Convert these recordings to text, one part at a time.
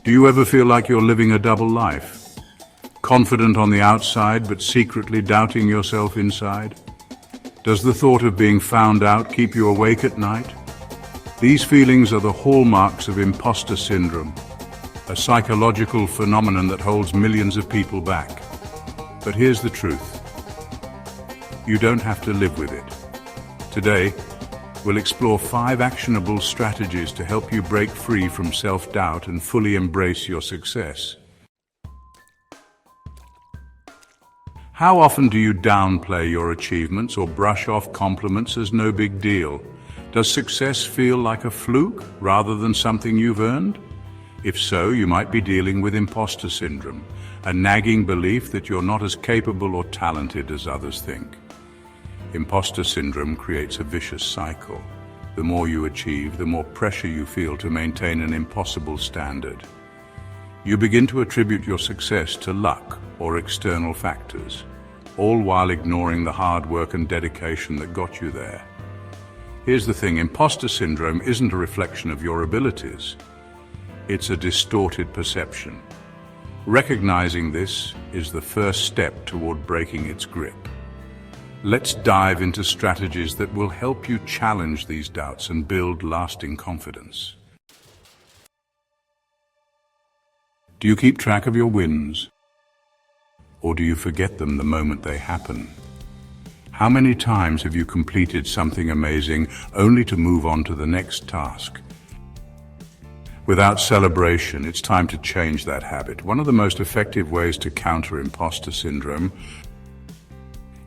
Do you ever feel like you're living a double life? Confident on the outside, but secretly doubting yourself inside? Does the thought of being found out keep you awake at night? These feelings are the hallmarks of imposter syndrome, a psychological phenomenon that holds millions of people back. But here's the truth. You don't have to live with it. Today, we'll explore 5 actionable strategies to help you break free from self-doubt and fully embrace your success. How often do you downplay your achievements or brush off compliments as no big deal? Does success feel like a fluke rather than something you've earned? If so, you might be dealing with imposter syndrome, a nagging belief that you're not as capable or talented as others think. Imposter syndrome creates a vicious cycle. The more you achieve, the more pressure you feel to maintain an impossible standard. You begin to attribute your success to luck or external factors, all while ignoring the hard work and dedication that got you there. Here's the thing, imposter syndrome isn't a reflection of your abilities. It's a distorted perception. Recognizing this is the first step toward breaking its grip. Let's dive into strategies that will help you challenge these doubts and build lasting confidence. Do you keep track of your wins? Or do you forget them the moment they happen? How many times have you completed something amazing only to move on to the next task? Without celebration, it's time to change that habit. One of the most effective ways to counter imposter syndrome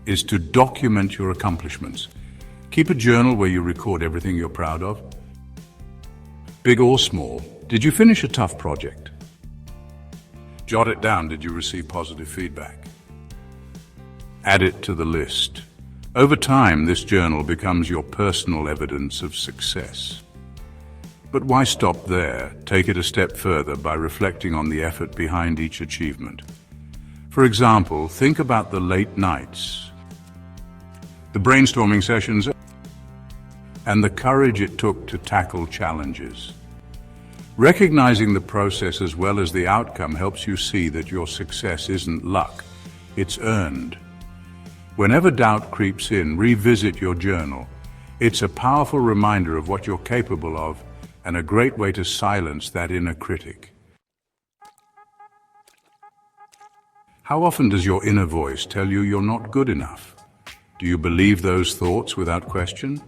is to document your accomplishments. Keep a journal where you record everything you're proud of. Big or small, did you finish a tough project? Jot it down, did you receive positive feedback? Add it to the list. Over time, this journal becomes your personal evidence of success. But why stop there? Take it a step further by reflecting on the effort behind each achievement. For example, think about the late nights, the brainstorming sessions, and the courage it took to tackle challenges. Recognizing the process as well as the outcome helps you see that your success isn't luck, it's earned. Whenever doubt creeps in, revisit your journal. It's a powerful reminder of what you're capable of and a great way to silence that inner critic. How often does your inner voice tell you you're not good enough? Do you believe those thoughts without question?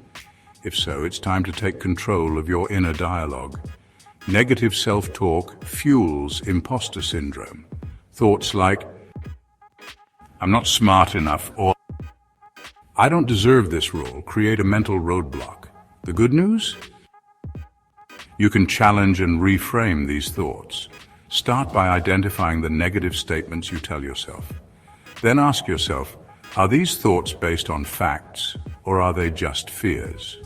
If so, it's time to take control of your inner dialogue. Negative self-talk fuels imposter syndrome. Thoughts like, I'm not smart enough, or I don't deserve this role, create a mental roadblock. The good news? You can challenge and reframe these thoughts. Start by identifying the negative statements you tell yourself. Then ask yourself, are these thoughts based on facts, or are they just fears?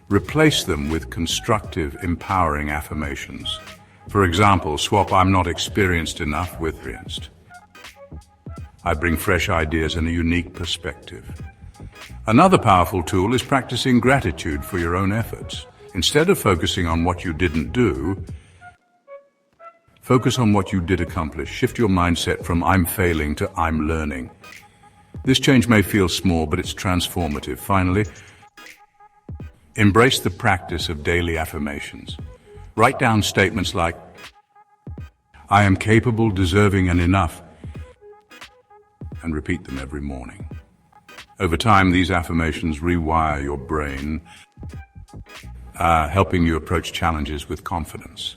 Replace them with constructive, empowering affirmations. For example, swap I'm not experienced enough with experienced. I bring fresh ideas and a unique perspective. Another powerful tool is practicing gratitude for your own efforts. Instead of focusing on what you didn't do, focus on what you did accomplish. Shift your mindset from I'm failing to I'm learning. This change may feel small, but it's transformative. Finally, embrace the practice of daily affirmations. Write down statements like, I am capable, deserving, and enough, and repeat them every morning. Over time, these affirmations rewire your brain, helping you approach challenges with confidence.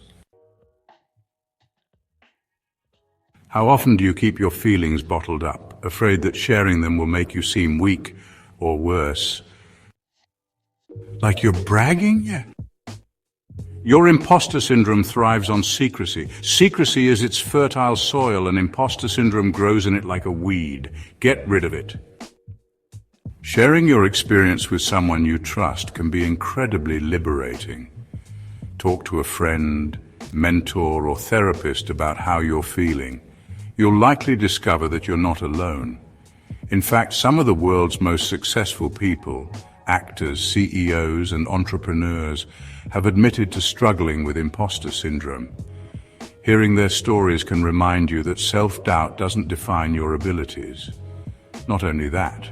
How often do you keep your feelings bottled up, afraid that sharing them will make you seem weak or worse? Like you're bragging? Your imposter syndrome thrives on secrecy. Secrecy is its fertile soil, and imposter syndrome grows in it like a weed. Get rid of it. Sharing your experience with someone you trust can be incredibly liberating. Talk to a friend, mentor, or therapist about how you're feeling. You'll likely discover that you're not alone. In fact, some of the world's most successful people, actors, CEOs, and entrepreneurs, have admitted to struggling with imposter syndrome. Hearing their stories can remind you that self-doubt doesn't define your abilities. Not only that,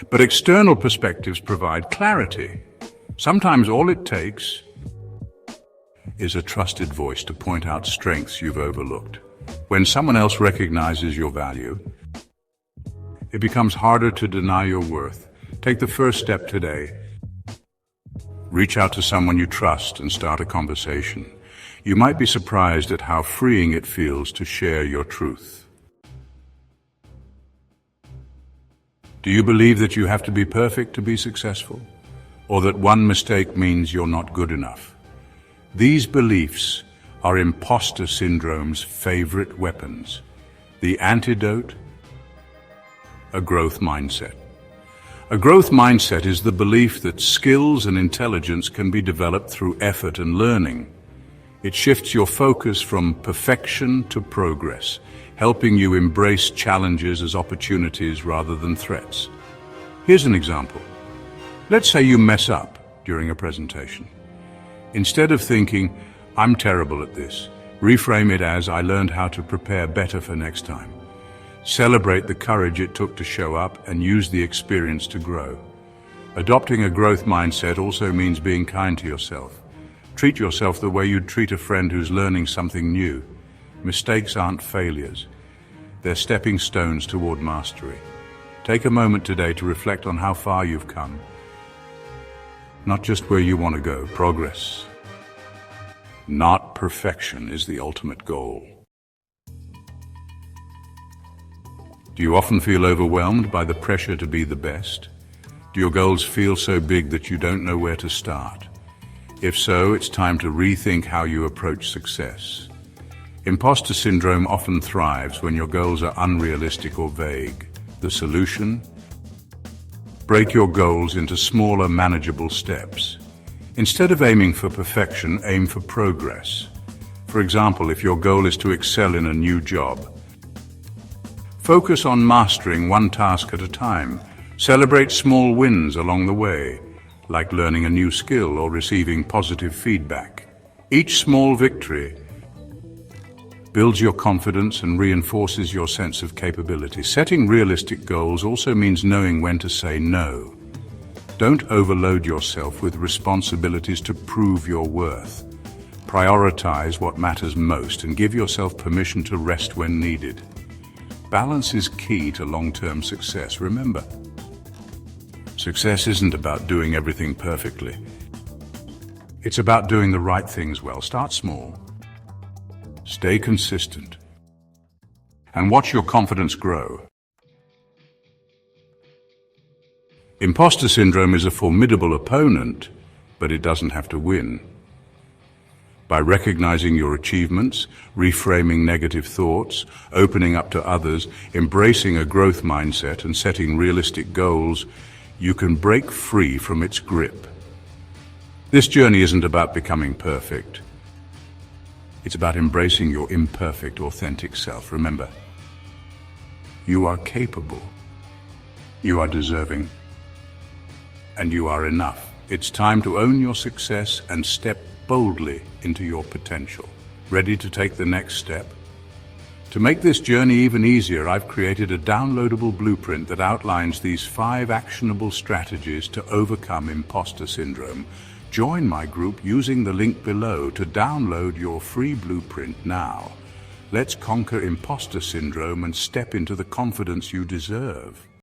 but external perspectives provide clarity. Sometimes all it takes is a trusted voice to point out strengths you've overlooked. When someone else recognizes your value, it becomes harder to deny your worth. Take the first step today. Reach out to someone you trust and start a conversation. You might be surprised at how freeing it feels to share your truth. Do you believe that you have to be perfect to be successful? Or that one mistake means you're not good enough? These beliefs are imposter syndrome's favorite weapons. The antidote? A growth mindset. A growth mindset is the belief that skills and intelligence can be developed through effort and learning. It shifts your focus from perfection to progress, helping you embrace challenges as opportunities rather than threats. Here's an example. Let's say you mess up during a presentation. Instead of thinking, "I'm terrible at this," reframe it as, "I learned how to prepare better for next time." Celebrate the courage it took to show up and use the experience to grow. Adopting a growth mindset also means being kind to yourself. Treat yourself the way you'd treat a friend who's learning something new. Mistakes aren't failures. They're stepping stones toward mastery. Take a moment today to reflect on how far you've come. Not just where you want to go. Progress, not perfection, is the ultimate goal. Do you often feel overwhelmed by the pressure to be the best? Do your goals feel so big that you don't know where to start? If so, it's time to rethink how you approach success. Imposter syndrome often thrives when your goals are unrealistic or vague. The solution? Break your goals into smaller, manageable steps. Instead of aiming for perfection, aim for progress. For example, if your goal is to excel in a new job, focus on mastering one task at a time. Celebrate small wins along the way, like learning a new skill or receiving positive feedback. Each small victory builds your confidence and reinforces your sense of capability. Setting realistic goals also means knowing when to say no. Don't overload yourself with responsibilities to prove your worth. Prioritize what matters most and give yourself permission to rest when needed. Balance is key to long-term success. Remember, success isn't about doing everything perfectly. It's about doing the right things well. Start small. Stay consistent. And watch your confidence grow. Imposter syndrome is a formidable opponent, but it doesn't have to win. By recognizing your achievements, reframing negative thoughts, opening up to others, embracing a growth mindset, and setting realistic goals, you can break free from its grip. This journey isn't about becoming perfect. It's about embracing your imperfect, authentic self. Remember, you are capable, you are deserving, and you are enough. It's time to own your success and step boldly into your potential. Ready to take the next step? To make this journey even easier, I've created a downloadable blueprint that outlines these 5 actionable strategies to overcome imposter syndrome. Join my group using the link below to download your free blueprint now. Let's conquer imposter syndrome and step into the confidence you deserve.